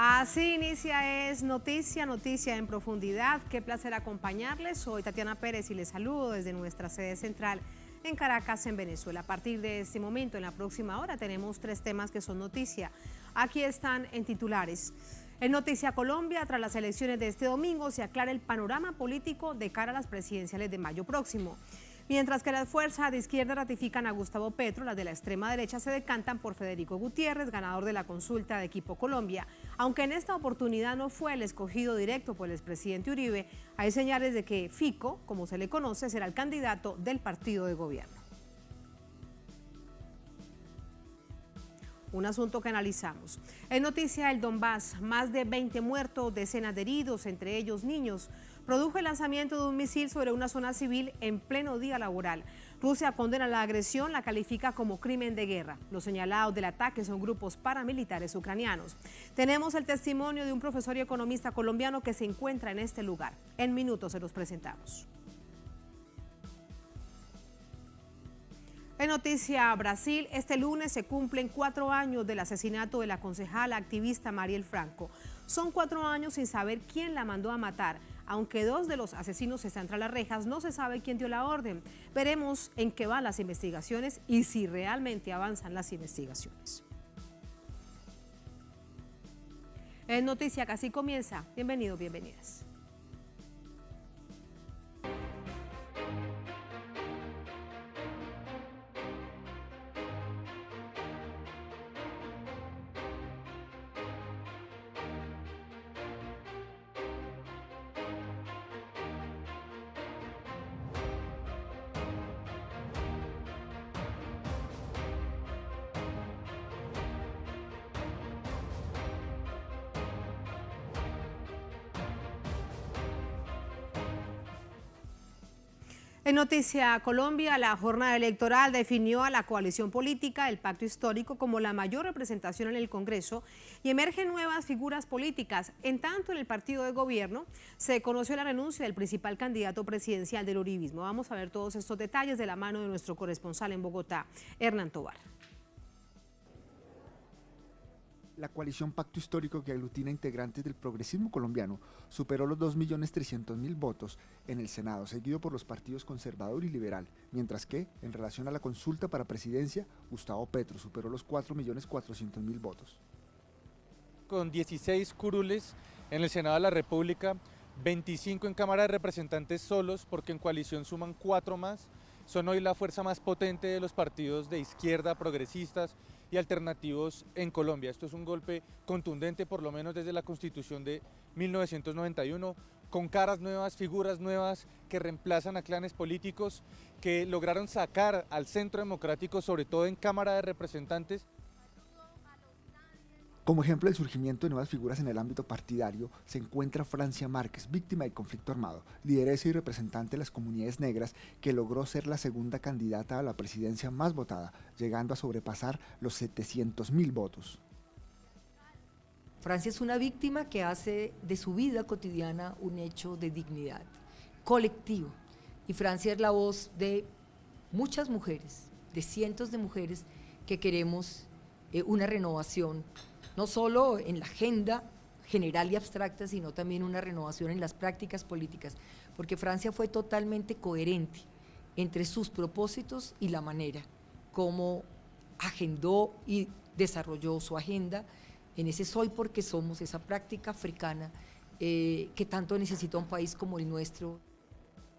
Así inicia Es Noticia, Noticia en Profundidad. Qué placer acompañarles. Soy Tatiana Pérez y les saludo desde nuestra sede central en Caracas, en Venezuela. A partir de este momento, en la próxima hora, tenemos 3 temas que son noticia. Aquí están en titulares. En Noticia Colombia, tras las elecciones de este domingo, se aclara el panorama político de cara a las presidenciales de mayo próximo. Mientras que las fuerzas de izquierda ratifican a Gustavo Petro, las de la extrema derecha se decantan por Federico Gutiérrez, ganador de la consulta de Equipo Colombia. Aunque en esta oportunidad no fue el escogido directo por el expresidente Uribe, hay señales de que Fico, como se le conoce, será el candidato del partido de gobierno. Un asunto que analizamos. En Noticia el Donbass, más de 20 muertos, decenas de heridos, entre ellos niños. Produjo el lanzamiento de un misil sobre una zona civil en pleno día laboral. Rusia condena la agresión, la califica como crimen de guerra. Los señalados del ataque son grupos paramilitares ucranianos. Tenemos el testimonio de un profesor y economista colombiano que se encuentra en este lugar. En minutos se los presentamos. En Noticia Brasil, este lunes se cumplen 4 años del asesinato de la concejala activista Marielle Franco. Son 4 años sin saber quién la mandó a matar. Aunque 2 de los asesinos están tras las rejas, no se sabe quién dio la orden. Veremos en qué van las investigaciones y si realmente avanzan las investigaciones. En Noticia, que así comienza. Bienvenidos, bienvenidas. En Noticia Colombia, la jornada electoral definió a la coalición política, el Pacto Histórico, como la mayor representación en el Congreso y emergen nuevas figuras políticas. En tanto, en el partido de gobierno se conoció la renuncia del principal candidato presidencial del uribismo. Vamos a ver todos estos detalles de la mano de nuestro corresponsal en Bogotá, Hernán Tovar. La coalición Pacto Histórico, que aglutina integrantes del progresismo colombiano, superó los 2.300.000 votos en el Senado, seguido por los partidos conservador y liberal, mientras que, en relación a la consulta para presidencia, Gustavo Petro superó los 4.400.000 votos. Con 16 curules en el Senado de la República, 25 en Cámara de Representantes solos, porque en coalición suman 4 más, son hoy la fuerza más potente de los partidos de izquierda, progresistas y alternativos en Colombia. Esto es un golpe contundente, por lo menos desde la Constitución de 1991, con caras nuevas, figuras nuevas que reemplazan a clanes políticos que lograron sacar al centro democrático, sobre todo en Cámara de Representantes. Como ejemplo del surgimiento de nuevas figuras en el ámbito partidario, se encuentra Francia Márquez, víctima del conflicto armado, lideresa y representante de las comunidades negras, que logró ser la segunda candidata a la presidencia más votada, llegando a sobrepasar los 700.000 votos. Francia es una víctima que hace de su vida cotidiana un hecho de dignidad colectivo. Y Francia es la voz de muchas mujeres, de cientos de mujeres que queremos una renovación, no solo en la agenda general y abstracta, sino también una renovación en las prácticas políticas, porque Francia fue totalmente coherente entre sus propósitos y la manera como agendó y desarrolló su agenda en ese soy porque somos, esa práctica africana que tanto necesita un país como el nuestro.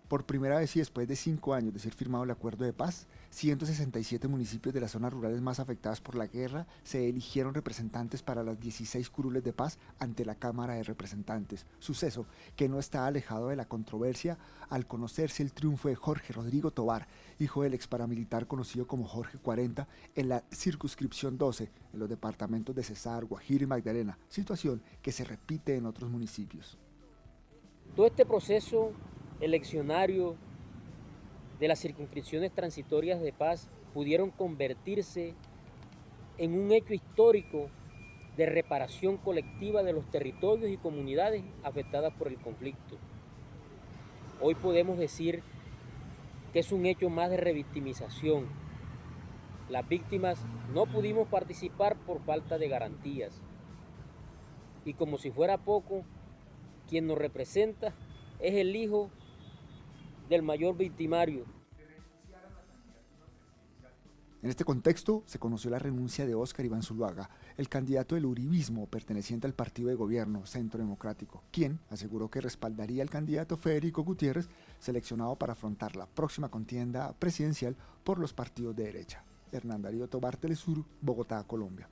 Por primera vez y después de 5 años de ser firmado el acuerdo de paz, 167 municipios de las zonas rurales más afectadas por la guerra se eligieron representantes para las 16 curules de paz ante la Cámara de Representantes, suceso que no está alejado de la controversia al conocerse el triunfo de Jorge Rodrigo Tovar, hijo del ex paramilitar conocido como Jorge 40, en la circunscripción 12, en los departamentos de Cesar, Guajira y Magdalena, situación que se repite en otros municipios. Todo este proceso eleccionario de las circunscripciones transitorias de paz pudieron convertirse en un hecho histórico de reparación colectiva de los territorios y comunidades afectadas por el conflicto. Hoy podemos decir que es un hecho más de revictimización. Las víctimas no pudimos participar por falta de garantías. Y como si fuera poco, quien nos representa es el hijo del mayor victimario. En este contexto, se conoció la renuncia de Óscar Iván Zuluaga, el candidato del uribismo perteneciente al partido de gobierno Centro Democrático, quien aseguró que respaldaría al candidato Federico Gutiérrez, seleccionado para afrontar la próxima contienda presidencial por los partidos de derecha. Hernán Darío Tobar, Telesur, Bogotá, Colombia.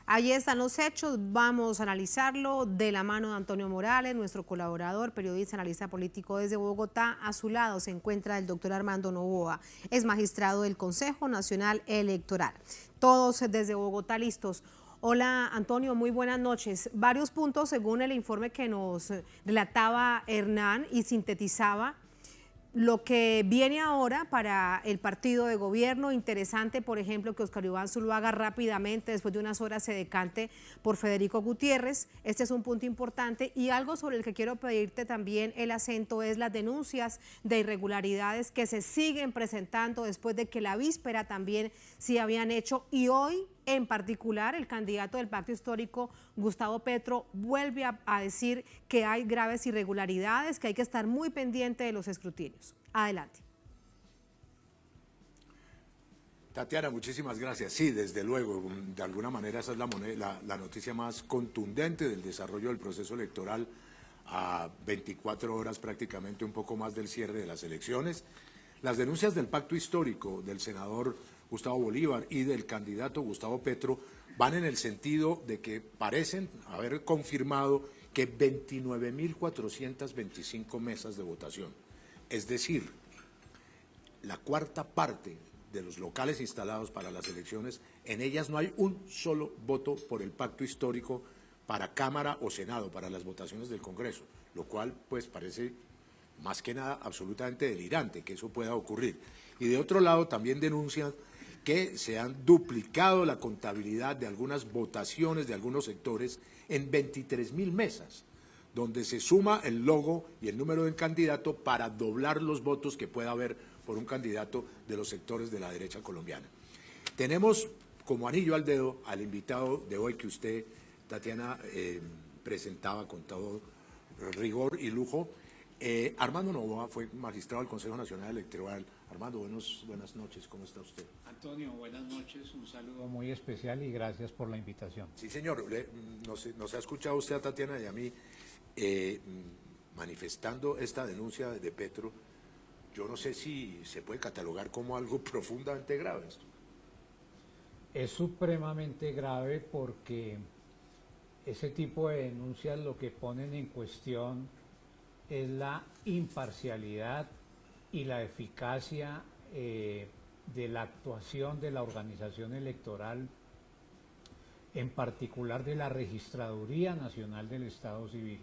Allí están los hechos, vamos a analizarlo de la mano de Antonio Morales, nuestro colaborador, periodista, analista político desde Bogotá. A su lado se encuentra el doctor Armando Novoa, es magistrado del Consejo Nacional Electoral. Todos desde Bogotá listos. Hola Antonio, muy buenas noches. Varios puntos según el informe que nos relataba Hernán y sintetizaba lo que viene ahora para el partido de gobierno. Interesante, por ejemplo, que Óscar Iván Zuluaga rápidamente, después de unas horas, se decante por Federico Gutiérrez. Este es un punto importante. Y algo sobre el que quiero pedirte también el acento es las denuncias de irregularidades que se siguen presentando después de que la víspera también se habían hecho. Y hoy, en particular, el candidato del Pacto Histórico, Gustavo Petro, vuelve a decir que hay graves irregularidades, que hay que estar muy pendiente de los escrutinios. Adelante. Tatiana, muchísimas gracias. Sí, desde luego, de alguna manera esa es la noticia más contundente del desarrollo del proceso electoral a 24 horas prácticamente, un poco más del cierre de las elecciones. Las denuncias del Pacto Histórico del senador Gustavo Bolívar y del candidato Gustavo Petro van en el sentido de que parecen haber confirmado que 29.425 mesas de votación, es decir, la cuarta parte de los locales instalados para las elecciones, en ellas no hay un solo voto por el Pacto Histórico para Cámara o Senado, para las votaciones del Congreso, lo cual pues parece más que nada absolutamente delirante que eso pueda ocurrir. Y de otro lado también denuncian que se han duplicado la contabilidad de algunas votaciones de algunos sectores en 23.000 mesas, donde se suma el logo y el número del candidato para doblar los votos que pueda haber por un candidato de los sectores de la derecha colombiana. Tenemos como anillo al dedo al invitado de hoy que usted, Tatiana, presentaba con todo rigor y lujo. Armando Novoa fue magistrado del Consejo Nacional Electoral. Armando, buenas noches, ¿cómo está usted? Antonio, buenas noches, un saludo muy especial y gracias por la invitación. Sí, señor, nos ha escuchado usted a Tatiana y a mí manifestando esta denuncia de Petro. Yo no sé si se puede catalogar como algo profundamente grave esto. Es supremamente grave porque ese tipo de denuncias lo que ponen en cuestión es la imparcialidad y la eficacia de la actuación de la organización electoral, en particular de la Registraduría Nacional del Estado Civil.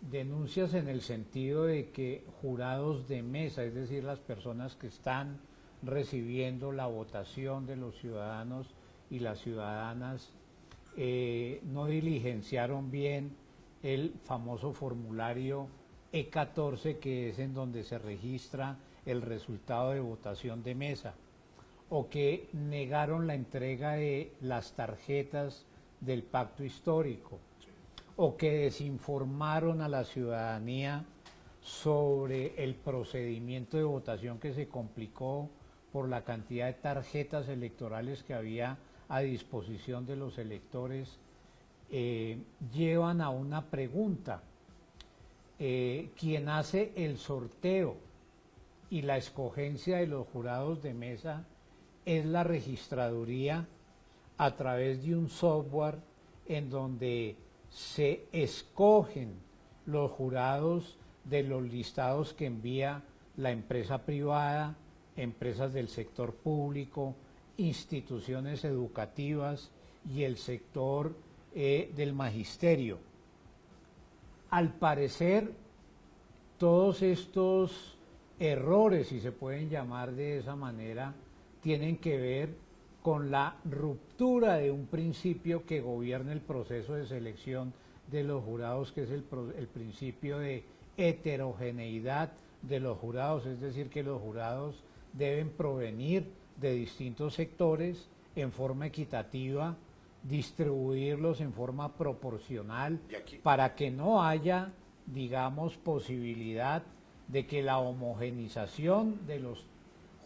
Denuncias en el sentido de que jurados de mesa, es decir, las personas que están recibiendo la votación de los ciudadanos y las ciudadanas, no diligenciaron bien el famoso formulario E14, que es en donde se registra el resultado de votación de mesa, o que negaron la entrega de las tarjetas del Pacto Histórico, o que desinformaron a la ciudadanía sobre el procedimiento de votación que se complicó por la cantidad de tarjetas electorales que había a disposición de los electores. Llevan a una pregunta. Quien hace el sorteo y la escogencia de los jurados de mesa es la registraduría a través de un software en donde se escogen los jurados de los listados que envía la empresa privada, empresas del sector público, instituciones educativas y el sector del magisterio. Al parecer, todos estos errores, si se pueden llamar de esa manera, tienen que ver con la ruptura de un principio que gobierna el proceso de selección de los jurados, que es el principio de heterogeneidad de los jurados, es decir, que los jurados deben provenir de distintos sectores en forma equitativa distribuirlos en forma proporcional Y aquí- para que no haya, digamos, posibilidad de que la homogenización de los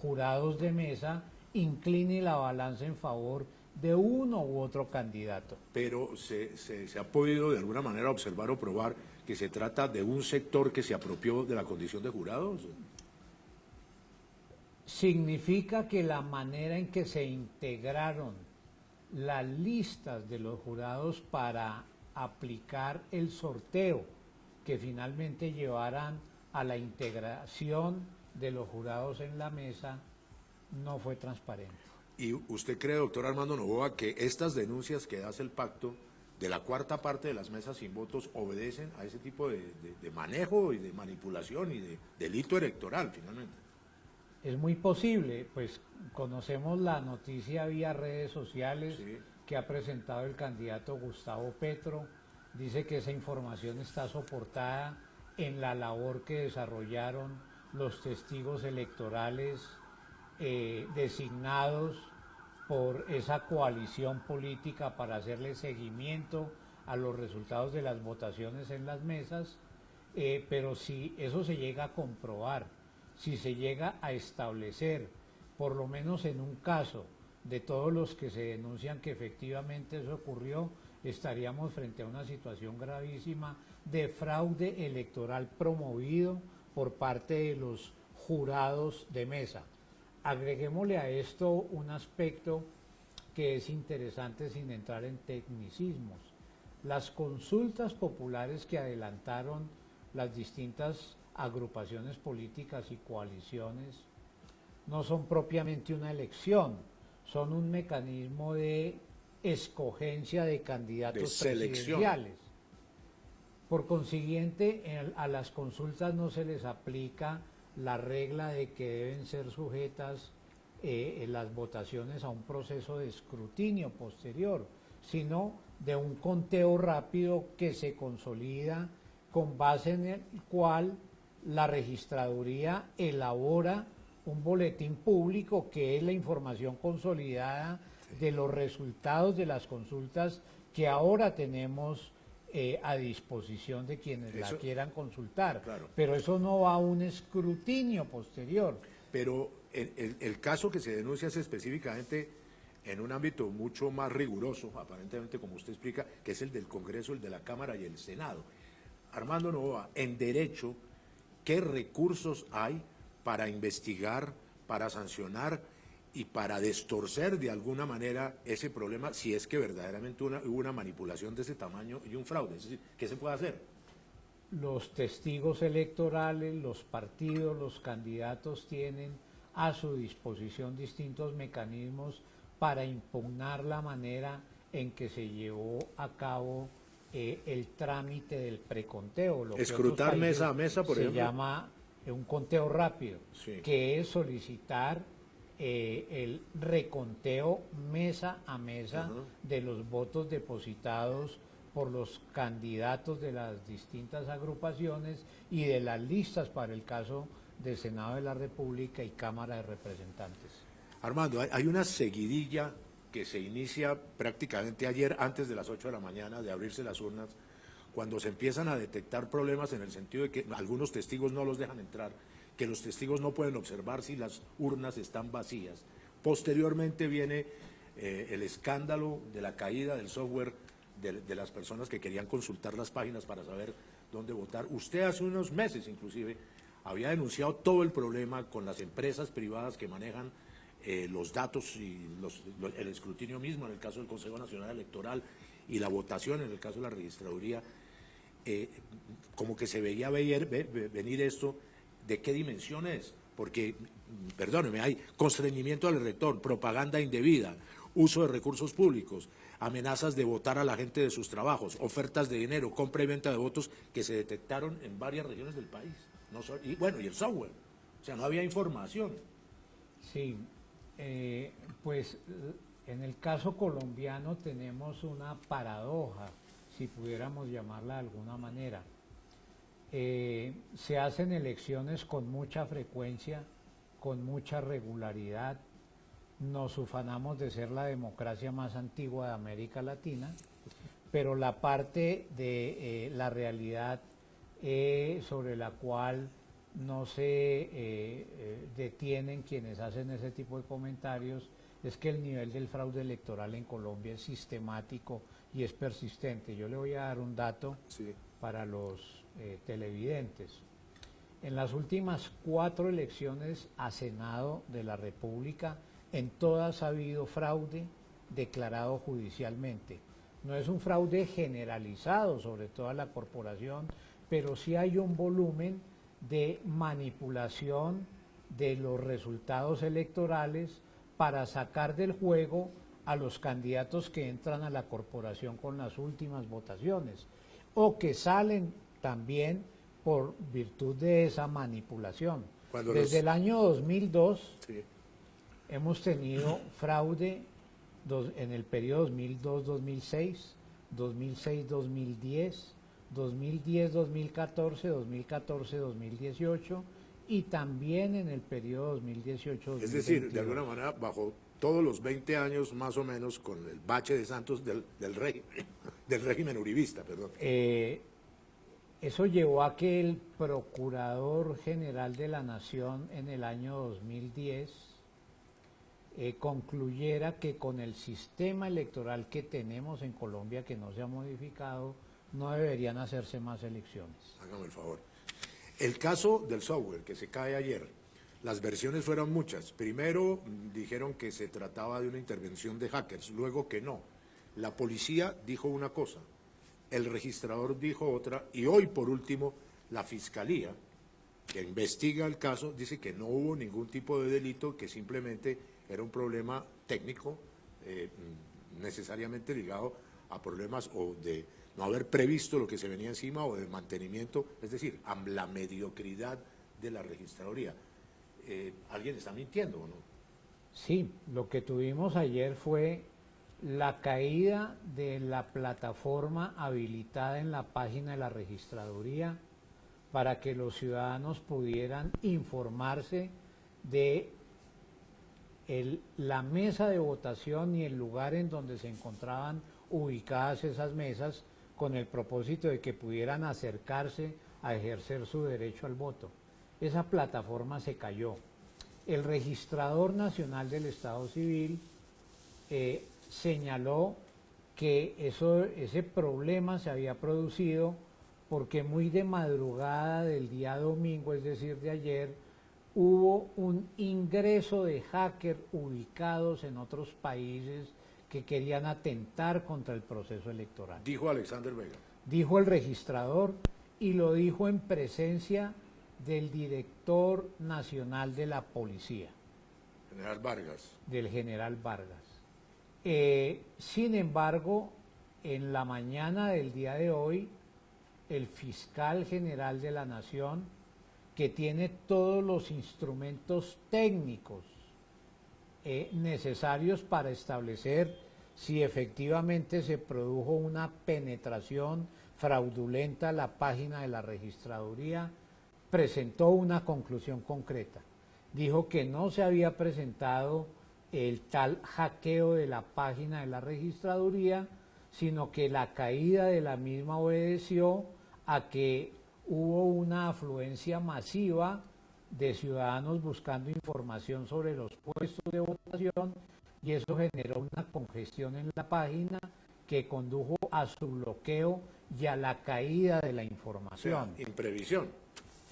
jurados de mesa incline la balanza en favor de uno u otro candidato. Pero se ha podido de alguna manera observar o probar que se trata de un sector que se apropió de la condición de jurados. Significa que la manera en que se integraron las listas de los jurados para aplicar el sorteo que finalmente llevaran a la integración de los jurados en la mesa no fue transparente. ¿Y usted cree, doctor Armando Noboa, que estas denuncias que hace el pacto de la cuarta parte de las mesas sin votos obedecen a ese tipo de manejo y de manipulación y de delito electoral, finalmente? Es muy posible, pues conocemos la noticia vía redes sociales Sí. que ha presentado el candidato Gustavo Petro. Dice que esa información está soportada en la labor que desarrollaron los testigos electorales designados por esa coalición política para hacerle seguimiento a los resultados de las votaciones en las mesas, pero si eso se llega a comprobar, si se llega a establecer, por lo menos en un caso de todos los que se denuncian que efectivamente eso ocurrió, estaríamos frente a una situación gravísima de fraude electoral promovido por parte de los jurados de mesa. Agreguémosle a esto un aspecto que es interesante sin entrar en tecnicismos. Las consultas populares que adelantaron las distintas agrupaciones políticas y coaliciones no son propiamente una elección, son un mecanismo de escogencia de candidatos De selección. presidenciales. Por consiguiente, a las consultas no se les aplica la regla de que deben ser sujetas las votaciones a un proceso de escrutinio posterior, sino de un conteo rápido que se consolida con base en el cual la registraduría elabora un boletín público que es la información consolidada de los resultados de las consultas que ahora tenemos a disposición de quienes la quieran consultar. Claro. Pero eso no va a un escrutinio posterior. Pero el caso que se denuncia es específicamente en un ámbito mucho más riguroso, aparentemente, como usted explica, que es el del Congreso, el de la Cámara y el Senado. Armando Noboa, en derecho, ¿qué recursos hay para investigar, para sancionar y para destorcer de alguna manera ese problema, si es que verdaderamente hubo una manipulación de ese tamaño y un fraude? Es decir, ¿qué se puede hacer? Los testigos electorales, los partidos, los candidatos tienen a su disposición distintos mecanismos para impugnar la manera en que se llevó a cabo el trámite del preconteo. Lo que Escrutar otros países mesa a mesa, por ejemplo. se llama un conteo rápido, Sí. que es solicitar el reconteo mesa a mesa Ajá. de los votos depositados por los candidatos de las distintas agrupaciones y de las listas para el caso del Senado de la República y Cámara de Representantes. Armando, hay una seguidilla que se inicia prácticamente ayer antes de las 8 de la mañana de abrirse las urnas, cuando se empiezan a detectar problemas en el sentido de que algunos testigos no los dejan entrar, que los testigos no pueden observar si las urnas están vacías. Posteriormente viene el escándalo de la caída del software de las personas que querían consultar las páginas para saber dónde votar. Usted hace unos meses inclusive había denunciado todo el problema con las empresas privadas que manejan los datos y el escrutinio mismo en el caso del Consejo Nacional Electoral y la votación en el caso de la registraduría. Como que se veía venir esto, ¿de qué dimensión es? Porque, perdóneme, hay constreñimiento al elector, propaganda indebida, uso de recursos públicos, amenazas de votar a la gente de sus trabajos, ofertas de dinero, compra y venta de votos que se detectaron en varias regiones del país. Y bueno, y el software, o sea, no había información. Sí, pues en el caso colombiano tenemos una paradoja, si pudiéramos llamarla de alguna manera. Se hacen elecciones con mucha frecuencia, con mucha regularidad. nos ufanamos de ser la democracia más antigua de América Latina, pero la parte de la realidad sobre la cual no se detienen quienes hacen ese tipo de comentarios es que el nivel del fraude electoral en Colombia es sistemático y es persistente. Yo le voy a dar un dato para los televidentes. En las últimas 4 elecciones a Senado de la República, en todas ha habido fraude declarado judicialmente. No es un fraude generalizado sobre toda la corporación, pero sí hay un volumen de manipulación de los resultados electorales para sacar del juego a los candidatos que entran a la corporación con las últimas votaciones o que salen también por virtud de esa manipulación. Desde el año 2002 hemos tenido fraude en el periodo 2002-2006, 2006-2010, 2010-2014, 2014-2018 y también en el periodo 2018-2022. Es decir, de alguna manera, bajo todos los 20 años más o menos con el bache de Santos del régimen uribista, perdón. Eso llevó a que el Procurador General de la Nación en el año 2010 concluyera que con el sistema electoral que tenemos en Colombia, que no se ha modificado, no deberían hacerse más elecciones. Hágame el favor. El caso del software que se cae ayer, las versiones fueron muchas. Primero dijeron que se trataba de una intervención de hackers, luego que no. La policía dijo una cosa, el registrador dijo otra, y hoy, por último, la Fiscalía, que investiga el caso, dice que no hubo ningún tipo de delito, que simplemente era un problema técnico, necesariamente ligado a problemas o de no haber previsto lo que se venía encima o de mantenimiento, es decir, a la mediocridad de la registraduría. ¿Alguien está mintiendo o no? Sí, lo que tuvimos ayer fue la caída de la plataforma habilitada en la página de la registraduría para que los ciudadanos pudieran informarse de la mesa de votación y el lugar en donde se encontraban ubicadas esas mesas con el propósito de que pudieran acercarse a ejercer su derecho al voto. Esa plataforma se cayó. El Registrador Nacional del Estado Civil señaló que ese problema se había producido porque muy de madrugada del día domingo, es decir, de ayer, hubo un ingreso de hackers ubicados en otros países que querían atentar contra el proceso electoral. Dijo Alexander Vega. Dijo el registrador y lo dijo en presencia del director nacional de la policía. General Vargas. Del general Vargas. Sin embargo, en la mañana del día de hoy, el fiscal general de la Nación, que tiene todos los instrumentos técnicos necesarios para establecer si efectivamente se produjo una penetración fraudulenta a la página de la registraduría, presentó una conclusión concreta. Dijo que no se había presentado el tal hackeo de la página de la registraduría, sino que la caída de la misma obedeció a que hubo una afluencia masiva de ciudadanos buscando información sobre los puestos de votación y eso generó una congestión en la página que condujo a su bloqueo y a la caída de la información. O sea, imprevisión.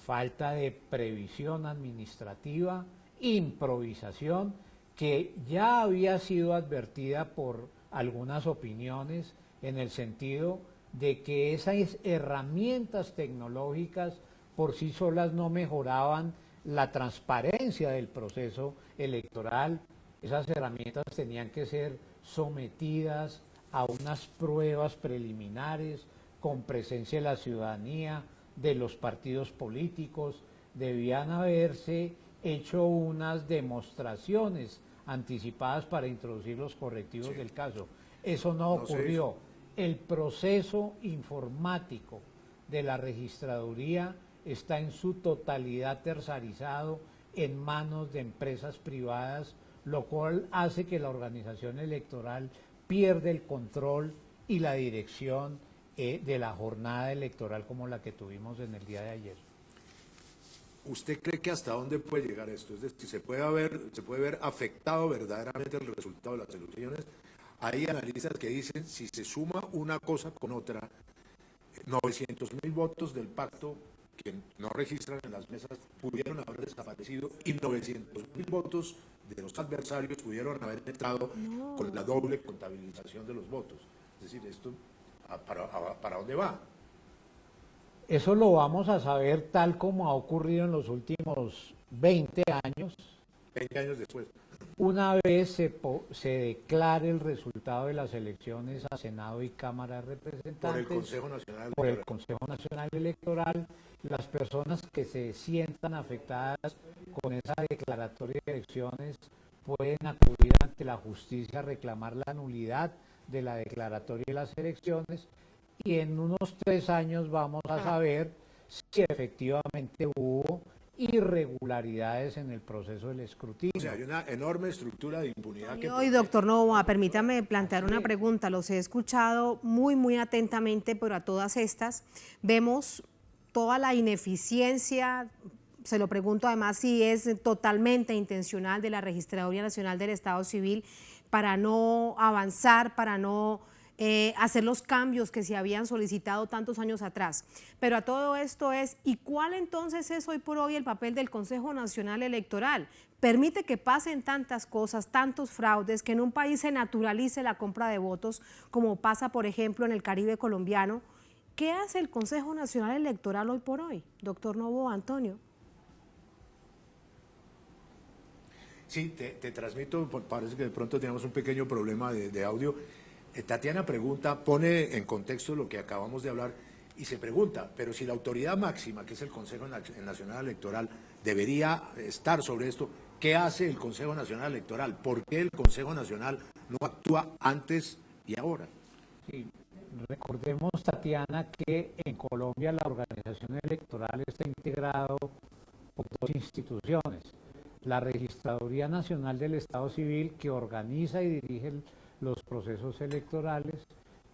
Falta de previsión administrativa, improvisación, que ya había sido advertida por algunas opiniones en el sentido de que esas herramientas tecnológicas por sí solas no mejoraban la transparencia del proceso electoral. Esas herramientas tenían que ser sometidas a unas pruebas preliminares con presencia de la ciudadanía, de los partidos políticos, debían haberse hecho unas demostraciones anticipadas para introducir los correctivos del caso. Eso no ocurrió. El proceso informático de la registraduría está en su totalidad tercerizado en manos de empresas privadas lo cual hace que la organización electoral pierda el control y la dirección de la jornada electoral como la que tuvimos en el día de ayer. ¿Usted cree que hasta dónde puede llegar esto? Es decir, ¿se puede ver afectado verdaderamente el resultado de las elecciones? Hay analistas que dicen, si se suma una cosa con otra, 900.000 votos del pacto que no registran en las mesas pudieron haber desaparecido y 900.000 votos de los adversarios pudieron haber entrado con la doble contabilización de los votos. Es decir, ¿esto para dónde va? Eso lo vamos a saber tal como ha ocurrido en los últimos 20 años. 20 años después. Una vez se declare el resultado de las elecciones a Senado y Cámara de Representantes Por el Consejo Nacional Electoral. por el Consejo Nacional Electoral, las personas que se sientan afectadas con esa declaratoria de elecciones pueden acudir ante la justicia a reclamar la nulidad de la declaratoria de las elecciones y en unos 3 años vamos a saber si efectivamente hubo irregularidades en el proceso del escrutinio. O sea, hay una enorme estructura de impunidad que... Hoy, doctor Novoa, permítame plantear una pregunta. Los he escuchado muy atentamente, pero a todas estas vemos toda la ineficiencia. Se lo pregunto además si es totalmente intencional de la Registraduría Nacional del Estado Civil para no avanzar, para no hacer los cambios que se habían solicitado tantos años atrás. Pero a todo esto ¿y cuál entonces es hoy por hoy el papel del Consejo Nacional Electoral? Permite que pasen tantas cosas, tantos fraudes, que en un país se naturalice la compra de votos, como pasa, por ejemplo, en el Caribe colombiano. ¿Qué hace el Consejo Nacional Electoral hoy por hoy, doctor Novoa, Antonio? Sí, te transmito, parece que de pronto tenemos un pequeño problema de audio. Tatiana pone en contexto lo que acabamos de hablar y se pregunta, pero si la autoridad máxima, que es el Consejo Nacional Electoral, debería estar sobre esto, ¿qué hace el Consejo Nacional Electoral? ¿Por qué el Consejo Nacional no actúa antes y ahora? Sí, recordemos, Tatiana, que en Colombia la organización electoral está integrado por 2 instituciones. La Registraduría Nacional del Estado Civil, que organiza y dirige los procesos electorales,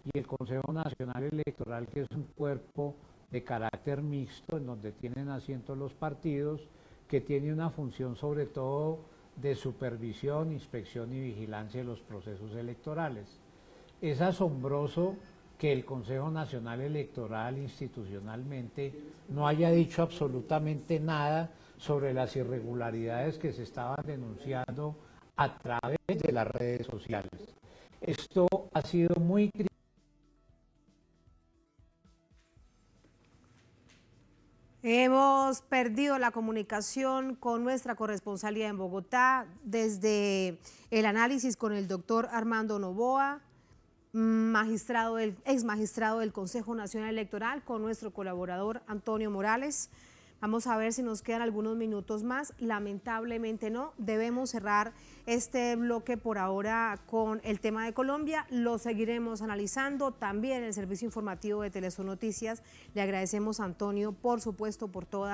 y el Consejo Nacional Electoral, que es un cuerpo de carácter mixto, en donde tienen asiento los partidos, que tiene una función sobre todo de supervisión, inspección y vigilancia de los procesos electorales. Es asombroso que el Consejo Nacional Electoral institucionalmente no haya dicho absolutamente nada sobre las irregularidades que se estaban denunciando a través de las redes sociales. Esto ha sido muy crítico. Hemos perdido la comunicación con nuestra corresponsalía en Bogotá desde el análisis con el doctor Armando Novoa, ex magistrado del Consejo Nacional Electoral, con nuestro colaborador Antonio Morales. Vamos a ver si nos quedan algunos minutos más. Lamentablemente no. Debemos cerrar este bloque por ahora con el tema de Colombia. Lo seguiremos analizando también en el servicio informativo de Telesur Noticias. Le agradecemos a Antonio, por supuesto, por todo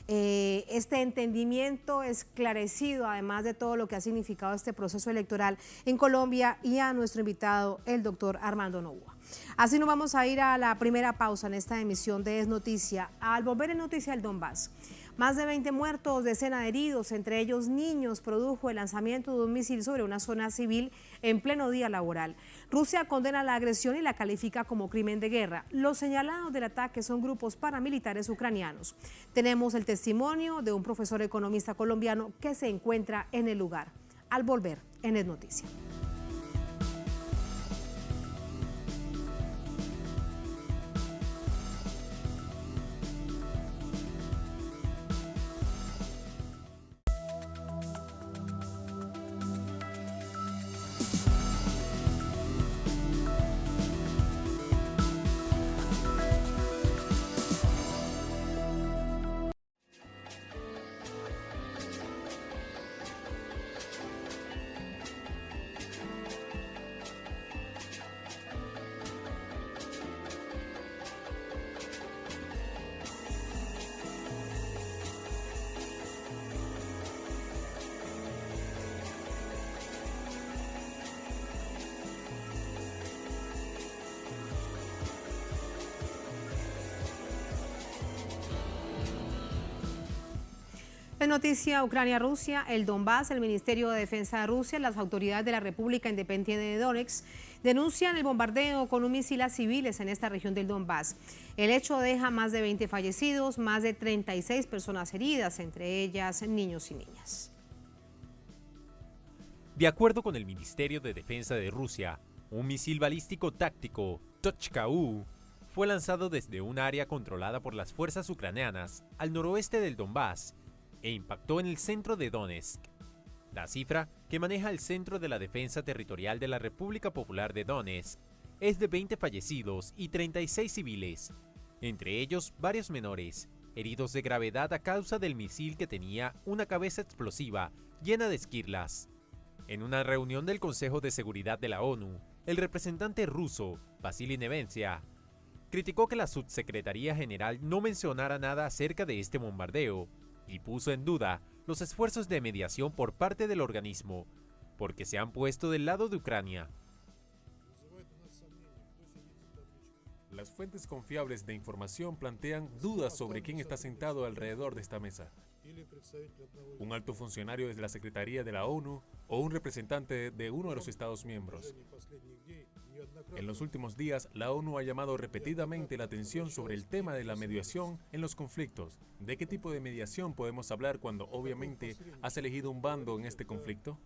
este entendimiento esclarecido, además de todo lo que ha significado este proceso electoral en Colombia, y a nuestro invitado, el doctor Armando Novoa. Así nos vamos a ir a la primera pausa en esta emisión de Es Noticia. Al volver en Noticia del Donbass, más de 20 muertos, decenas de heridos, entre ellos niños, produjo el lanzamiento de un misil sobre una zona civil en pleno día laboral. Rusia condena la agresión y la califica como crimen de guerra. Los señalados del ataque son grupos paramilitares ucranianos. Tenemos el testimonio de un profesor economista colombiano que se encuentra en el lugar. Al volver en Es Noticia. En noticia Ucrania-Rusia, el Donbass, el Ministerio de Defensa de Rusia, las autoridades de la República Independiente de Donetsk denuncian el bombardeo con un misil a civiles en esta región del Donbass. El hecho deja más de 20 fallecidos, más de 36 personas heridas, entre ellas niños y niñas. De acuerdo con el Ministerio de Defensa de Rusia, un misil balístico táctico, Tochka-U, fue lanzado desde un área controlada por las fuerzas ucranianas al noroeste del Donbass e impactó en el centro de Donetsk. La cifra que maneja el Centro de la Defensa Territorial de la República Popular de Donetsk es de 20 fallecidos y 36 civiles, entre ellos varios menores, heridos de gravedad a causa del misil que tenía una cabeza explosiva llena de esquirlas. En una reunión del Consejo de Seguridad de la ONU, el representante ruso, Vasily Nevencia, criticó que la Subsecretaría General no mencionara nada acerca de este bombardeo y puso en duda los esfuerzos de mediación por parte del organismo, porque se han puesto del lado de Ucrania. Las fuentes confiables de información plantean dudas sobre quién está sentado alrededor de esta mesa. Un alto funcionario de la Secretaría de la ONU o un representante de uno de los Estados miembros. En los últimos días, la ONU ha llamado repetidamente la atención sobre el tema de la mediación en los conflictos. ¿De qué tipo de mediación podemos hablar cuando obviamente has elegido un bando en este conflicto?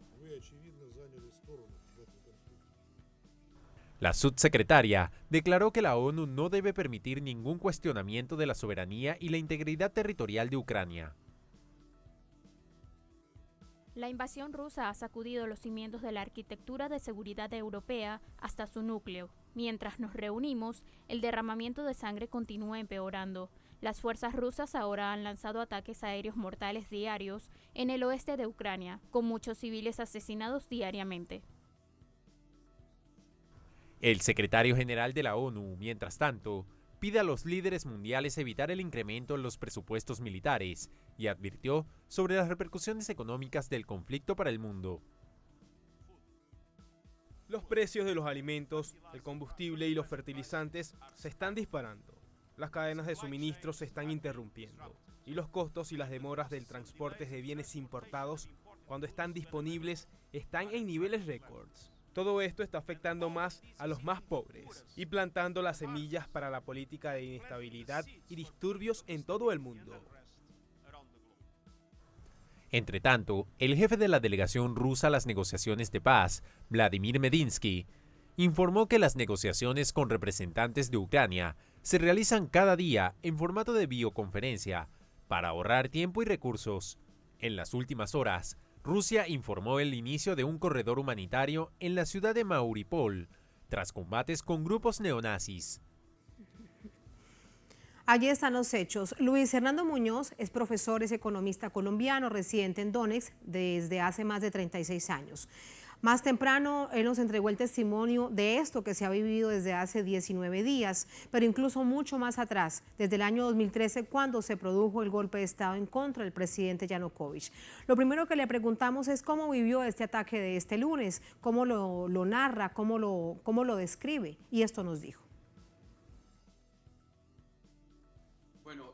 La subsecretaria declaró que la ONU no debe permitir ningún cuestionamiento de la soberanía y la integridad territorial de Ucrania. La invasión rusa ha sacudido los cimientos de la arquitectura de seguridad europea hasta su núcleo. Mientras nos reunimos, el derramamiento de sangre continúa empeorando. Las fuerzas rusas ahora han lanzado ataques aéreos mortales diarios en el oeste de Ucrania, con muchos civiles asesinados diariamente. El secretario general de la ONU, mientras tanto, pide a los líderes mundiales evitar el incremento en los presupuestos militares y advirtió sobre las repercusiones económicas del conflicto para el mundo. Los precios de los alimentos, el combustible y los fertilizantes se están disparando. Las cadenas de suministro se están interrumpiendo y los costos y las demoras del transporte de bienes importados, cuando están disponibles, están en niveles récords. Todo esto está afectando más a los más pobres y plantando las semillas para la política de inestabilidad y disturbios en todo el mundo. Entre tanto, el jefe de la delegación rusa a las negociaciones de paz, Vladimir Medinsky, informó que las negociaciones con representantes de Ucrania se realizan cada día en formato de videoconferencia para ahorrar tiempo y recursos. En las últimas horas, Rusia informó el inicio de un corredor humanitario en la ciudad de Mariupol, tras combates con grupos neonazis. Allí están los hechos. Luis Hernando Muñoz es profesor, es economista colombiano, residente en Donetsk desde hace más de 36 años. Más temprano, él nos entregó el testimonio de esto que se ha vivido desde hace 19 días, pero incluso mucho más atrás, desde el año 2013, cuando se produjo el golpe de Estado en contra del presidente Yanukovych. Lo primero que le preguntamos es cómo vivió este ataque de este lunes, cómo lo narra, cómo lo describe, y esto nos dijo. Bueno,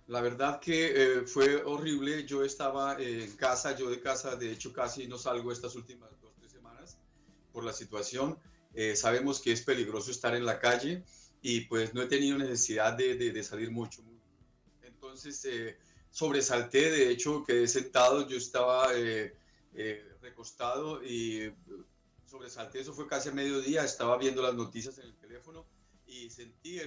la verdad que fue horrible. Yo estaba en casa, yo de casa de hecho casi no salgo estas últimas 2-3 semanas por la situación. Sabemos que es peligroso estar en la calle y pues no he tenido necesidad de salir mucho. Entonces sobresalté, de hecho quedé sentado, yo estaba recostado y sobresalté, eso fue casi a mediodía, estaba viendo las noticias en el teléfono y sentí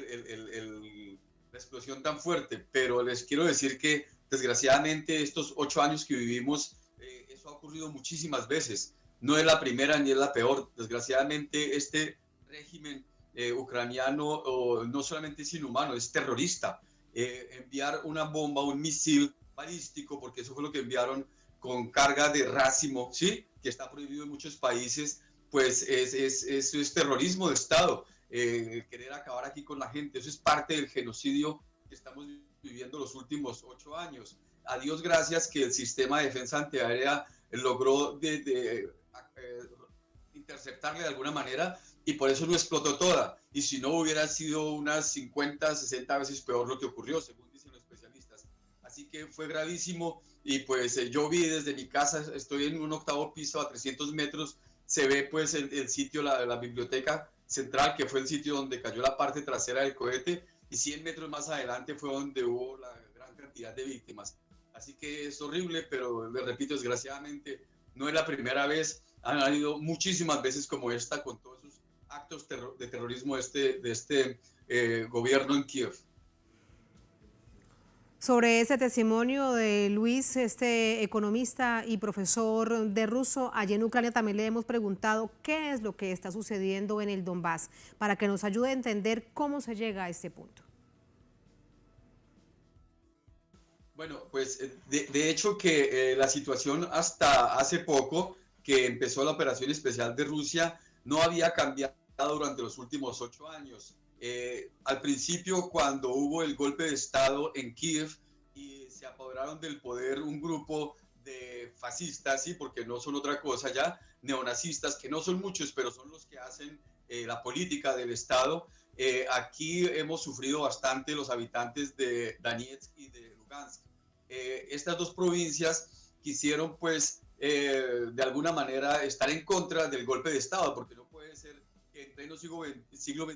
la explosión tan fuerte, pero les quiero decir que desgraciadamente estos 8 años que vivimos, eso ha ocurrido muchísimas veces. No es la primera ni es la peor. Desgraciadamente este régimen ucraniano no solamente es inhumano, es terrorista. Enviar una bomba, un misil balístico, porque eso fue lo que enviaron con carga de racimo, ¿sí? Que está prohibido en muchos países, pues eso es terrorismo de Estado. Querer acabar aquí con la gente, eso es parte del genocidio que estamos viviendo los últimos 8 años. A Dios gracias que el sistema de defensa antiaérea logró interceptarle de alguna manera y por eso no explotó toda. Y si no, hubiera sido unas 50, 60 veces peor lo que ocurrió, según dicen los especialistas. Así que fue gravísimo y pues yo vi desde mi casa, estoy en un 8º piso a 300 metros, se ve pues el sitio, la biblioteca central, que fue el sitio donde cayó la parte trasera del cohete, y 100 metros más adelante fue donde hubo la gran cantidad de víctimas. Así que es horrible, pero le repito, desgraciadamente no es la primera vez, han habido muchísimas veces como esta, con todos esos actos de terrorismo de este gobierno en Kiev. Sobre ese testimonio de Luis, este economista y profesor de ruso, allí en Ucrania también le hemos preguntado qué es lo que está sucediendo en el Donbass, para que nos ayude a entender cómo se llega a este punto. Bueno, pues de hecho que la situación hasta hace poco, que empezó la operación especial de Rusia, no había cambiado durante los últimos 8 años. Al principio, cuando hubo el golpe de Estado en Kiev y se apoderaron del poder un grupo de fascistas, ¿sí? Porque no son otra cosa ya, neonazistas, que no son muchos, pero son los que hacen la política del Estado. Aquí hemos sufrido bastante los habitantes de Donetsk y de Lugansk. Estas dos provincias quisieron, pues, de alguna manera estar en contra del golpe de Estado, porque no puede ser que en pleno siglo XXI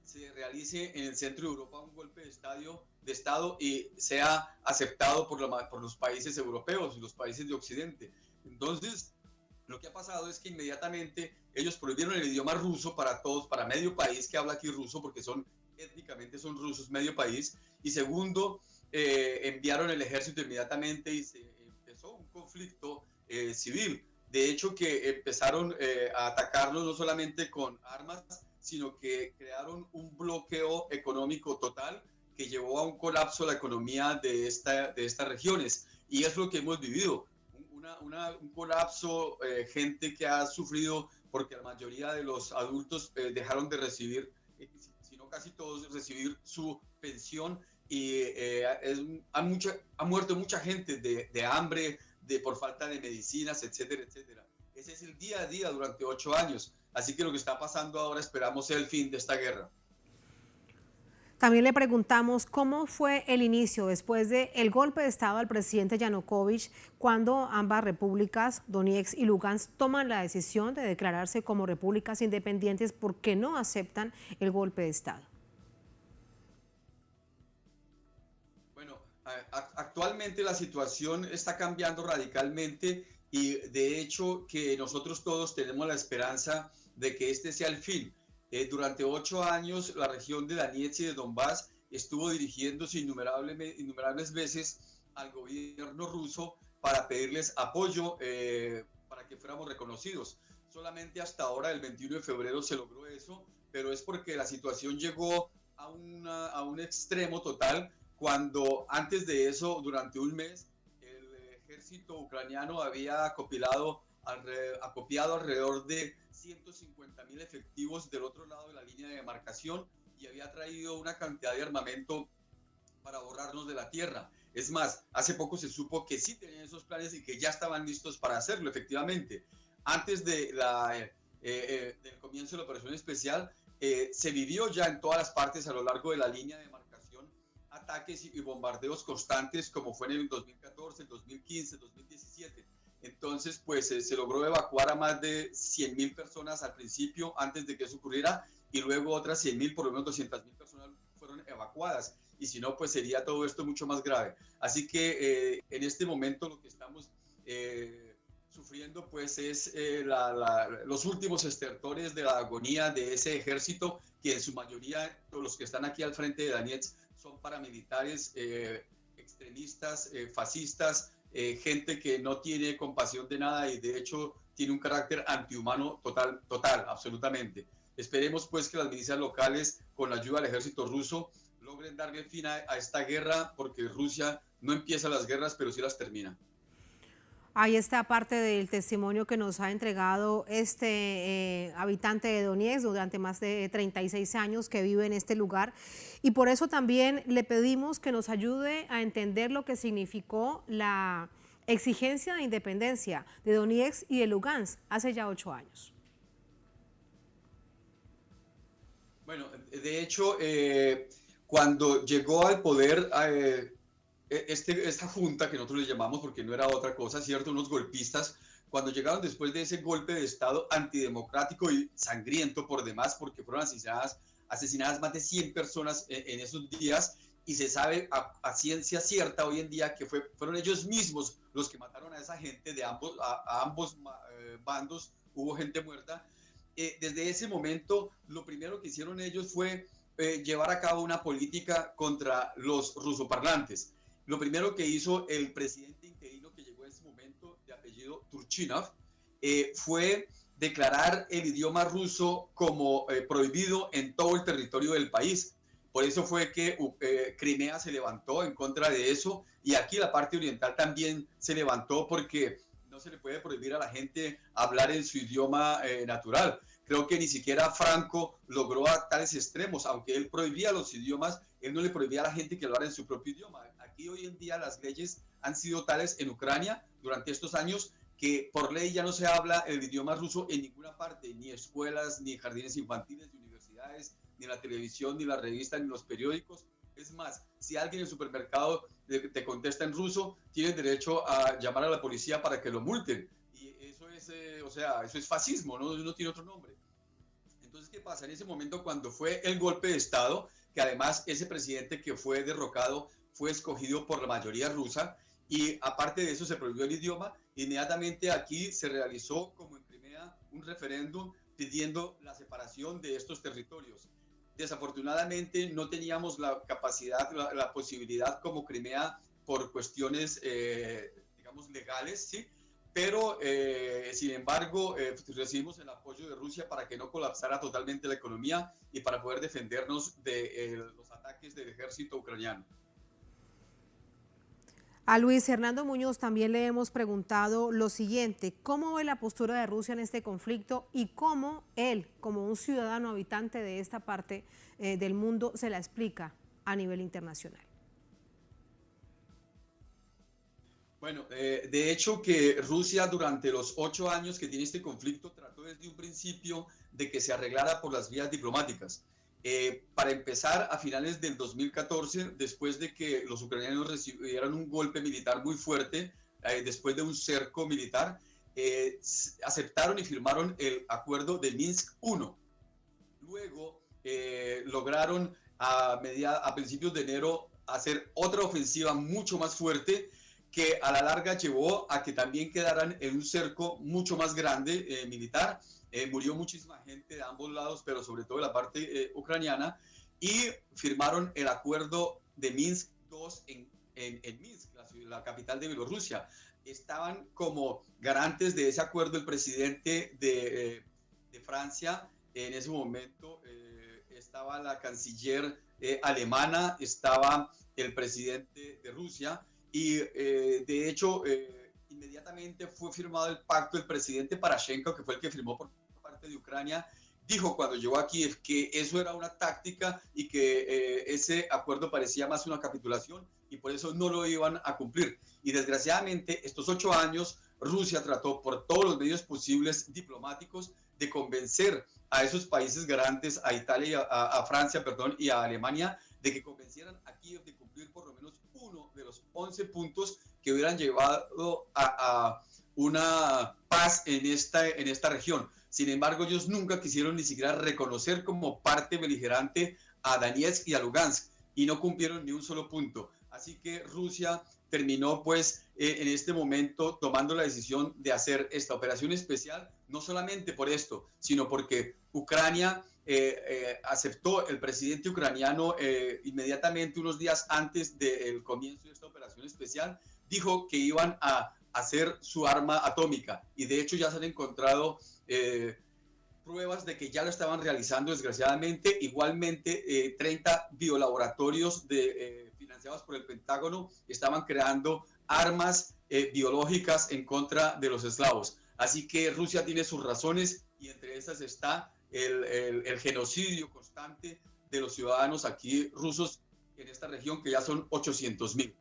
se realice en el centro de Europa un golpe de Estado y sea aceptado por los países europeos y los países de Occidente. Entonces, lo que ha pasado es que inmediatamente ellos prohibieron el idioma ruso para todos, para medio país que habla aquí ruso, porque étnicamente son rusos, medio país. Y segundo, enviaron el ejército inmediatamente y se empezó un conflicto civil. De hecho, que empezaron a atacarlos no solamente con armas, sino que crearon un bloqueo económico total que llevó a un colapso de la economía de estas regiones. Y es lo que hemos vivido, un colapso, gente que ha sufrido porque la mayoría de los adultos dejaron de recibir, si no casi todos, recibir su pensión, y ha muerto mucha gente de hambre, por falta de medicinas, etcétera, etcétera. Ese es el día a día durante 8 años. Así que lo que está pasando ahora esperamos sea el fin de esta guerra. También le preguntamos cómo fue el inicio después del golpe de Estado al presidente Yanukovych, cuando ambas repúblicas, Donetsk y Lugansk, toman la decisión de declararse como repúblicas independientes porque no aceptan el golpe de Estado. Bueno, actualmente la situación está cambiando radicalmente y de hecho que nosotros todos tenemos la esperanza de que este sea el fin. Durante 8 años la región de Donetsk y de Donbass estuvo dirigiéndose innumerables veces al gobierno ruso para pedirles apoyo para que fuéramos reconocidos. Solamente hasta ahora, el 21 de febrero, se logró eso, pero es porque la situación llegó a un extremo total, cuando antes de eso, durante un mes, el ejército ucraniano había acopiado alrededor de 150.000 efectivos del otro lado de la línea de demarcación y había traído una cantidad de armamento para borrarnos de la tierra. Es más, hace poco se supo que sí tenían esos planes y que ya estaban listos para hacerlo, efectivamente. Antes del comienzo de la operación especial, se vivió ya en todas las partes a lo largo de la línea de demarcación ataques y bombardeos constantes, como fue en el 2014, el 2015, el 2017. Entonces, pues se logró evacuar a más de 100.000 personas al principio, antes de que eso ocurriera, y luego otras 100.000, por lo menos 200.000 personas fueron evacuadas, y si no, pues sería todo esto mucho más grave. Así que en este momento lo que estamos sufriendo, pues es los últimos estertores de la agonía de ese ejército, que en su mayoría, los que están aquí al frente de Donetsk, son paramilitares, extremistas, fascistas, gente que no tiene compasión de nada y de hecho tiene un carácter antihumano total, absolutamente. Esperemos pues que las milicias locales, con la ayuda del ejército ruso, logren darle fin a esta guerra, porque Rusia no empieza las guerras, pero sí las termina. Ahí está parte del testimonio que nos ha entregado este habitante de Donetsk durante más de 36 años que vive en este lugar, y por eso también le pedimos que nos ayude a entender lo que significó la exigencia de independencia de Donetsk y de Lugansk hace ya 8 años. Bueno, de hecho, cuando llegó al poder esta junta que nosotros le llamamos, porque no era otra cosa, ¿cierto? Unos golpistas, cuando llegaron después de ese golpe de Estado antidemocrático y sangriento por demás, porque fueron asesinadas más de 100 personas en esos días, y se sabe a ciencia cierta hoy en día que fueron ellos mismos los que mataron a esa gente de ambos bandos, hubo gente muerta. Desde ese momento, lo primero que hicieron ellos fue llevar a cabo una política contra los rusoparlantes. Lo primero que hizo el presidente interino que llegó en ese momento, de apellido Turchinov, fue declarar el idioma ruso como prohibido en todo el territorio del país. Por eso fue que Crimea se levantó en contra de eso, y aquí la parte oriental también se levantó, porque no se le puede prohibir a la gente hablar en su idioma natural. Creo que ni siquiera Franco logró a tales extremos, aunque él prohibía los idiomas, él no le prohibía a la gente que hablara en su propio idioma. Aquí hoy en día las leyes han sido tales en Ucrania durante estos años que por ley ya no se habla el idioma ruso en ninguna parte, ni escuelas, ni jardines infantiles, ni universidades, ni la televisión, ni la revista, ni los periódicos. Es más, si alguien en el supermercado te contesta en ruso, tienes derecho a llamar a la policía para que lo multen. Y eso es, eso es fascismo, no tiene otro nombre. Entonces, ¿qué pasa? En ese momento, cuando fue el golpe de Estado, que además ese presidente que fue derrocado fue escogido por la mayoría rusa, y aparte de eso se prohibió el idioma, inmediatamente aquí se realizó, como en Crimea, un referéndum pidiendo la separación de estos territorios. Desafortunadamente no teníamos la capacidad, la posibilidad como Crimea por cuestiones, digamos, legales, ¿sí? Pero, sin embargo, recibimos el apoyo de Rusia para que no colapsara totalmente la economía y para poder defendernos de los ataques del ejército ucraniano. A Luis Hernando Muñoz también le hemos preguntado lo siguiente: ¿cómo ve la postura de Rusia en este conflicto y cómo él, como un ciudadano habitante de esta parte del mundo, se la explica a nivel internacional? Bueno, de hecho que Rusia durante los 8 años que tiene este conflicto trató desde un principio de que se arreglara por las vías diplomáticas. Para empezar, a finales del 2014, después de que los ucranianos recibieran un golpe militar muy fuerte, después de un cerco militar, aceptaron y firmaron el acuerdo de Minsk I. Luego lograron a principios de enero hacer otra ofensiva mucho más fuerte, que a la larga llevó a que también quedaran en un cerco mucho más grande militar. Murió muchísima gente de ambos lados, pero sobre todo de la parte ucraniana, y firmaron el acuerdo de Minsk II en Minsk, la capital de Bielorrusia. Estaban como garantes de ese acuerdo el presidente de Francia, en ese momento estaba la canciller alemana, estaba el presidente de Rusia, y de hecho inmediatamente fue firmado el pacto. El presidente Poroshenko, que fue el que firmó por parte de Ucrania, dijo cuando llegó a Kiev que eso era una táctica y que ese acuerdo parecía más una capitulación y por eso no lo iban a cumplir. Y desgraciadamente estos 8 años Rusia trató por todos los medios posibles diplomáticos de convencer a esos países garantes, a Italia, a Francia, perdón, y a Alemania, de que convencieran a Kiev de cumplir por lo menos uno de los 11 puntos que hubieran llevado a una paz en esta región. Sin embargo, ellos nunca quisieron ni siquiera reconocer como parte beligerante a Donetsk y a Lugansk, y no cumplieron ni un solo punto. Así que Rusia terminó pues en este momento tomando la decisión de hacer esta operación especial, no solamente por esto, sino porque Ucrania aceptó, el presidente ucraniano inmediatamente unos días antes del comienzo de esta operación especial, dijo que iban a hacer su arma atómica, y de hecho ya se han encontrado pruebas de que ya lo estaban realizando, desgraciadamente. Igualmente 30 biolaboratorios financiados por el Pentágono estaban creando armas biológicas en contra de los eslavos. Así que Rusia tiene sus razones, y entre esas está el genocidio constante de los ciudadanos aquí rusos en esta región, que ya son 800.000.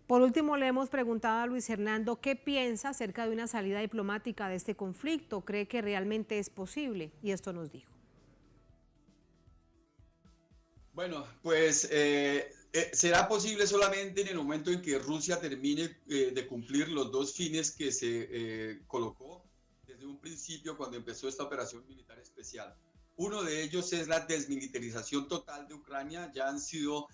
Por último, le hemos preguntado a Luis Hernando qué piensa acerca de una salida diplomática de este conflicto. ¿Cree que realmente es posible? Y esto nos dijo. Bueno, pues Será posible solamente en el momento en que Rusia termine de cumplir los dos fines que se colocó desde un principio cuando empezó esta operación militar especial. Uno de ellos es la desmilitarización total de Ucrania. Ya han sido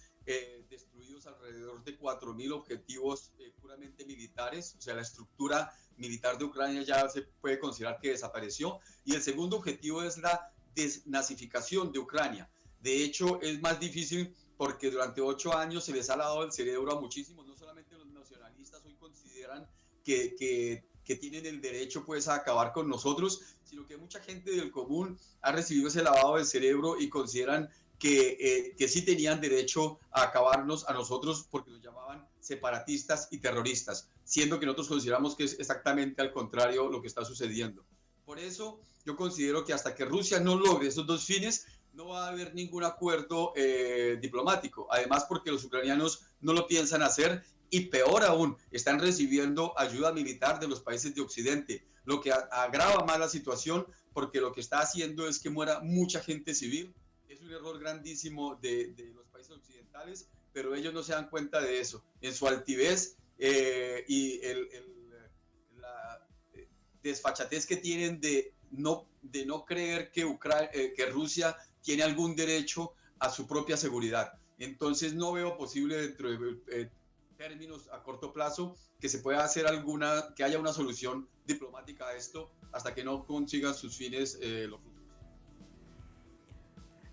destruidos alrededor de 4.000 objetivos puramente militares, o sea, la estructura militar de Ucrania ya se puede considerar que desapareció. Y el segundo objetivo es la desnazificación de Ucrania. De hecho, es más difícil porque durante 8 años se les ha lavado el cerebro a muchísimos, no solamente los nacionalistas hoy consideran que tienen el derecho pues a acabar con nosotros, sino que mucha gente del común ha recibido ese lavado del cerebro y consideran que sí tenían derecho a acabarnos a nosotros porque nos llamaban separatistas y terroristas, siendo que nosotros consideramos que es exactamente al contrario lo que está sucediendo. Por eso yo considero que hasta que Rusia no logre esos dos fines, no va a haber ningún acuerdo diplomático. Además, porque los ucranianos no lo piensan hacer y peor aún, están recibiendo ayuda militar de los países de Occidente, lo que agrava más la situación porque lo que está haciendo es que muera mucha gente civil. Es un error grandísimo de los países occidentales, pero ellos no se dan cuenta de eso. En su altivez y la desfachatez que tienen de no creer que Rusia tiene algún derecho a su propia seguridad. Entonces no veo posible dentro de términos a corto plazo que se pueda hacer que haya una solución diplomática a esto hasta que no consigan sus fines los rusos.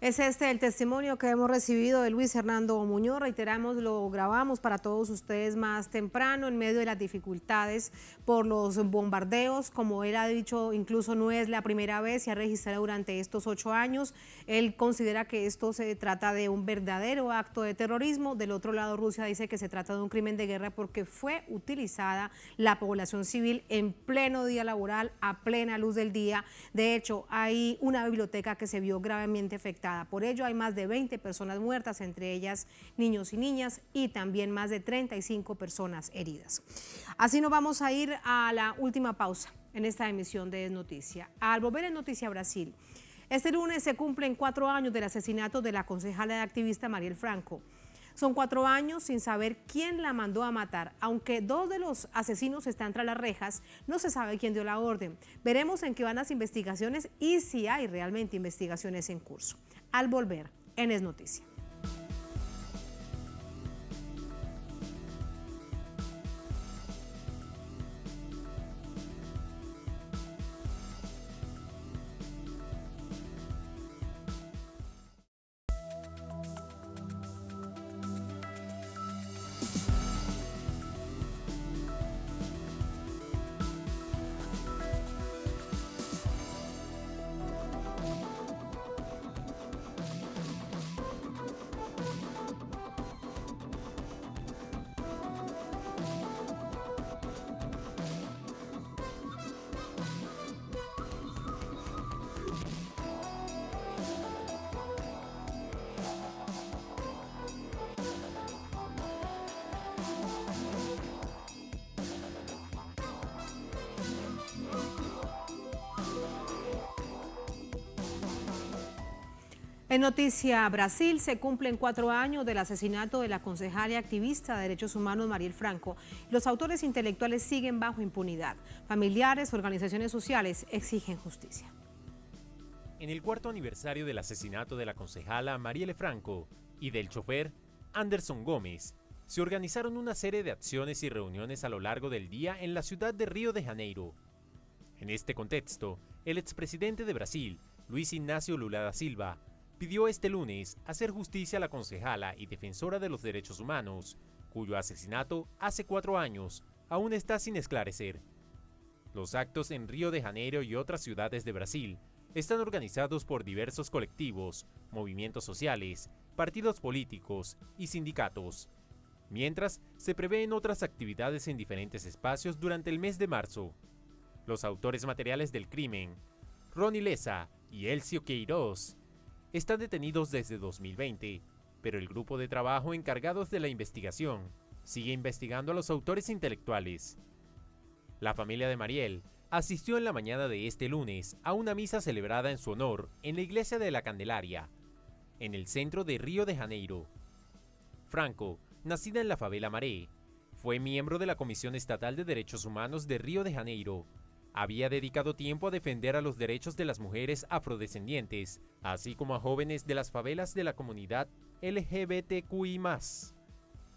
Es este el testimonio que hemos recibido de Luis Hernando Muñoz. Reiteramos, lo grabamos para todos ustedes más temprano en medio de las dificultades por los bombardeos. Como él ha dicho, incluso no es la primera vez, se ha registrado durante estos 8 años. Él considera que esto se trata de un verdadero acto de terrorismo. Del otro lado, Rusia dice que se trata de un crimen de guerra porque fue utilizada la población civil en pleno día laboral, a plena luz del día. De hecho, hay una biblioteca que se vio gravemente afectada. Por ello hay más de 20 personas muertas, entre ellas niños y niñas, y también más de 35 personas heridas. Así nos vamos a ir a la última pausa en esta emisión de Es Noticia. Al volver en Noticia Brasil, este lunes se cumplen 4 años del asesinato de la concejala y activista Marielle Franco. Son 4 años sin saber quién la mandó a matar. Aunque 2 de los asesinos están tras las rejas, no se sabe quién dio la orden. Veremos en qué van las investigaciones y si hay realmente investigaciones en curso. Al volver en Es Noticia. En Noticia Brasil se cumplen 4 años del asesinato de la concejala y activista de derechos humanos Marielle Franco. Los autores intelectuales siguen bajo impunidad. Familiares, organizaciones sociales exigen justicia. En el 4º aniversario del asesinato de la concejala Marielle Franco y del chofer Anderson Gómez, se organizaron una serie de acciones y reuniones a lo largo del día en la ciudad de Río de Janeiro. En este contexto, el expresidente de Brasil, Luis Ignacio Lula da Silva, pidió este lunes hacer justicia a la concejala y defensora de los derechos humanos, cuyo asesinato hace 4 años aún está sin esclarecer. Los actos en Río de Janeiro y otras ciudades de Brasil están organizados por diversos colectivos, movimientos sociales, partidos políticos y sindicatos, mientras se prevén otras actividades en diferentes espacios durante el mes de marzo. Los autores materiales del crimen, Rony Lessa y Elcio Queiroz, están detenidos desde 2020, pero el grupo de trabajo encargados de la investigación sigue investigando a los autores intelectuales. La familia de Marielle asistió en la mañana de este lunes a una misa celebrada en su honor en la iglesia de la Candelaria, en el centro de Río de Janeiro. Franco, nacida en la favela Maré. Fue miembro de la Comisión Estatal de Derechos Humanos de Río de Janeiro. Había dedicado tiempo a defender a los derechos de las mujeres afrodescendientes, así como a jóvenes de las favelas de la comunidad LGBTQI+.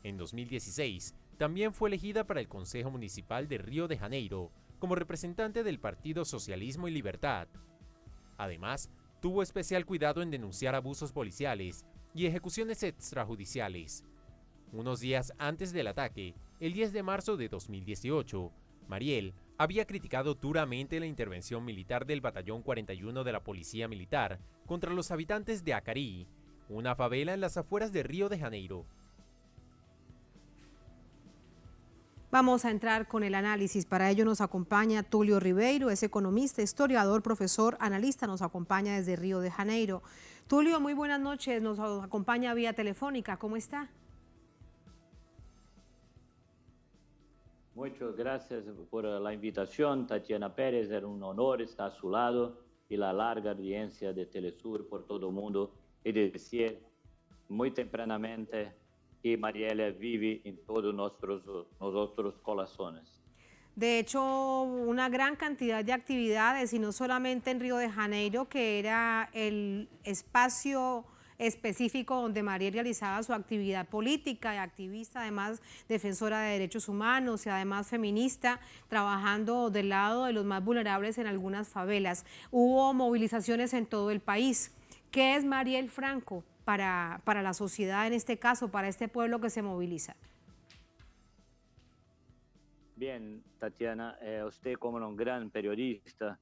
En 2016, también fue elegida para el Consejo Municipal de Río de Janeiro, como representante del Partido Socialismo y Libertad. Además, tuvo especial cuidado en denunciar abusos policiales y ejecuciones extrajudiciales. Unos días antes del ataque, el 10 de marzo de 2018, Mariel había criticado duramente la intervención militar del Batallón 41 de la Policía Militar contra los habitantes de Acari, una favela en las afueras de Río de Janeiro. Vamos a entrar con el análisis. Para ello nos acompaña Tulio Ribeiro, es economista, historiador, profesor, analista, nos acompaña desde Río de Janeiro. Tulio, muy buenas noches, nos acompaña vía telefónica, ¿cómo está? Muchas gracias por la invitación, Tatiana Pérez, era un honor estar a su lado y la larga audiencia de Telesur por todo el mundo y decir muy tempranamente que Marielle vive en todos nuestros corazones. De hecho, una gran cantidad de actividades y no solamente en Río de Janeiro, que era el espacio específico donde Mariel realizaba su actividad política y activista, además defensora de derechos humanos y además feminista, trabajando del lado de los más vulnerables en algunas favelas. Hubo movilizaciones en todo el país. ¿Qué es Mariel Franco para la sociedad, en este caso, para este pueblo que se moviliza? Bien, Tatiana, usted como un gran periodista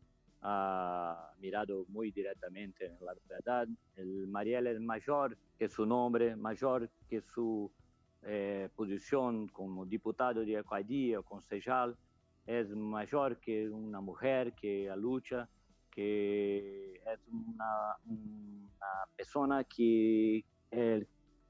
ha mirado muy directamente en la verdad. El Marielle es mayor que su nombre, mayor que su posición como diputado de alcaldía o concejal, es mayor que una mujer que lucha, que es una persona que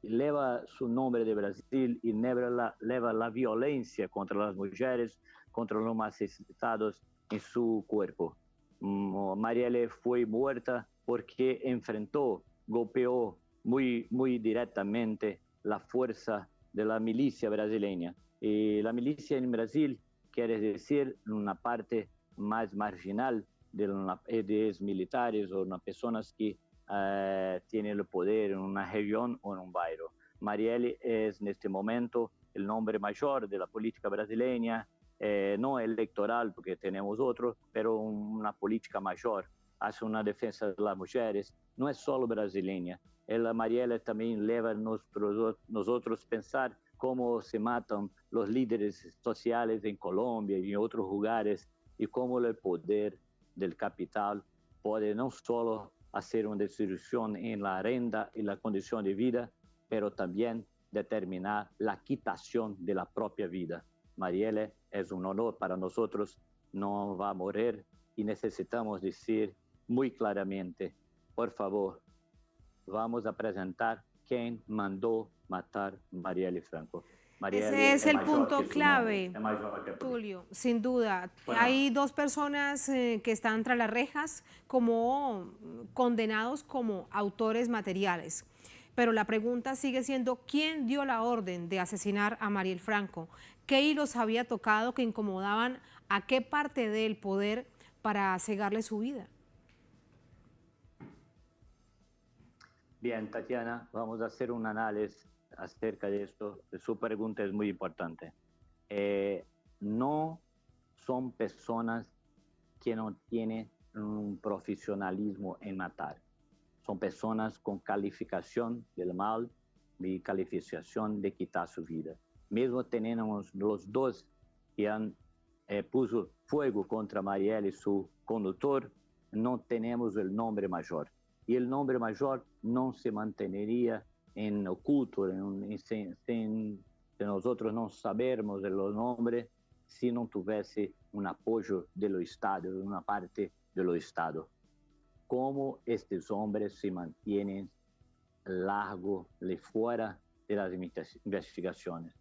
lleva su nombre de Brasil y lleva la violencia contra las mujeres, contra los más necesitados en su cuerpo. Marielle fue muerta porque enfrentó, golpeó muy directamente la fuerza de la milicia brasileña. Y la milicia en Brasil quiere decir una parte más marginal de militares o unas personas que tienen el poder en una región o en un barrio. Marielle es en este momento el nombre mayor de la política brasileña, no electoral porque tenemos otro, pero una política mayor, hace una defensa de las mujeres, no es solo brasileña. La Marielle también lleva a nosotros pensar cómo se matan los líderes sociales en Colombia y en otros lugares y cómo el poder del capital puede no solo hacer una destrucción en la renta y la condición de vida, pero también determinar la quitación de la propia vida. Marielle es un honor para nosotros, no va a morir y necesitamos decir muy claramente, por favor, vamos a presentar quién mandó matar Marielle Franco. Marielle Ese es el punto que clave, Tulio, sin duda. Bueno. Hay dos personas que están tras las rejas como condenados como autores materiales. Pero la pregunta sigue siendo, ¿quién dio la orden de asesinar a Marielle Franco? ¿Qué hilos había tocado que incomodaban a qué parte del poder para cegarle su vida? Bien, Tatiana, vamos a hacer un análisis acerca de esto. Su pregunta es muy importante. No son personas que no tienen un profesionalismo en matar. Son personas con calificación del mal y calificación de quitar su vida. Mesmo tenemos los dos que han puesto fuego contra Marielle y su conductor, no tenemos el nombre mayor. Y el nombre mayor no se mantendría en oculto, sin nosotros no sabermos el nombre si no tuviese un apoyo de los Estados, de una parte de los Estados. Cómo estos hombres se mantienen largo de fuera de las investigaciones.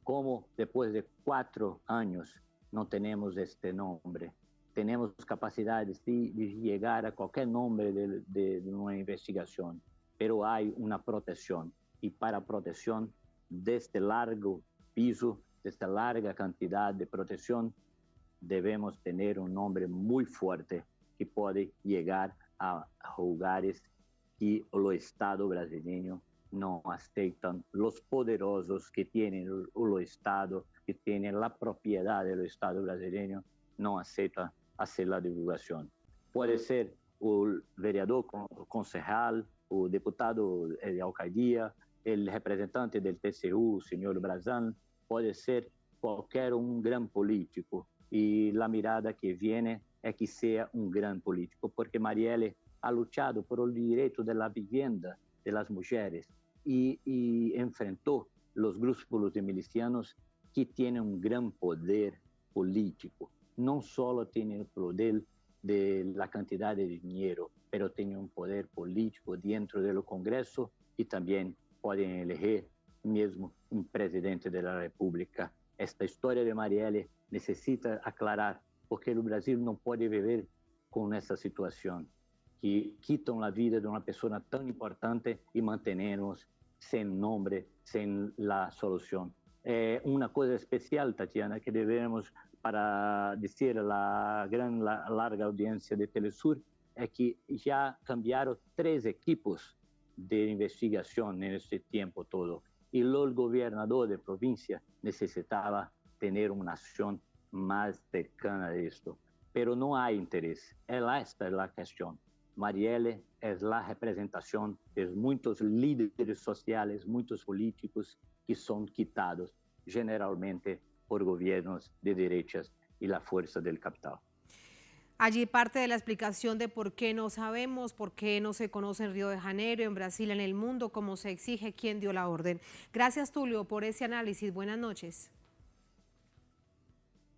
Cómo después de 4 años no tenemos este nombre. Tenemos capacidad de llegar a cualquier nombre de una investigación, pero hay una protección y para protección de este largo piso, de esta larga cantidad de protección, debemos tener un hombre muy fuerte que puede llegar a lugares que el Estado brasileño no aceptan, los poderosos que tienen el Estado, que tienen la propiedad del Estado brasileño, no aceptan hacer la divulgación. Puede ser el vereador, concejal, o deputado de alcaldía, el representante del TCU, señor Brazán, puede ser cualquier un gran político. Y la mirada que viene es que sea un gran político, porque Marielle ha luchado por el derecho de la vivienda de las mujeres y enfrentó los grupos de milicianos que tienen un gran poder político. No solo tienen el poder de la cantidad de dinero, pero tienen un poder político dentro del Congreso y también pueden elegir mismo un presidente de la República. Esta historia de Marielle necesita aclarar, porque el Brasil no puede vivir con esa situación, que quitan la vida de una persona tan importante y mantenemos sin nombre, sin la solución. Una cosa especial, Tatiana, que debemos para decir a la larga audiencia de Telesur, es que ya cambiaron 3 equipos de investigación en este tiempo todo. Y el gobernador de provincia necesitaba tener una acción más cercana de esto. Pero no hay interés. Esta es la cuestión. Marielle es la representación de muchos líderes sociales, muchos políticos que son quitados generalmente por gobiernos de derechas y la fuerza del capital. Allí parte de la explicación de por qué no sabemos, por qué no se conoce en Río de Janeiro, en Brasil, en el mundo, cómo se exige, quién dio la orden. Gracias, Tulio, por ese análisis. Buenas noches.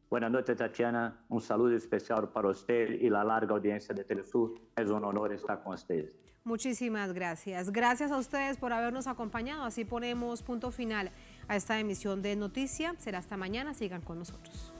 Buenas noches, Tatiana. Un saludo especial para usted y la larga audiencia de Telesur. Es un honor estar con ustedes. Muchísimas gracias. Gracias a ustedes por habernos acompañado. Así ponemos punto final a esta emisión de Noticia. Será hasta mañana. Sigan con nosotros.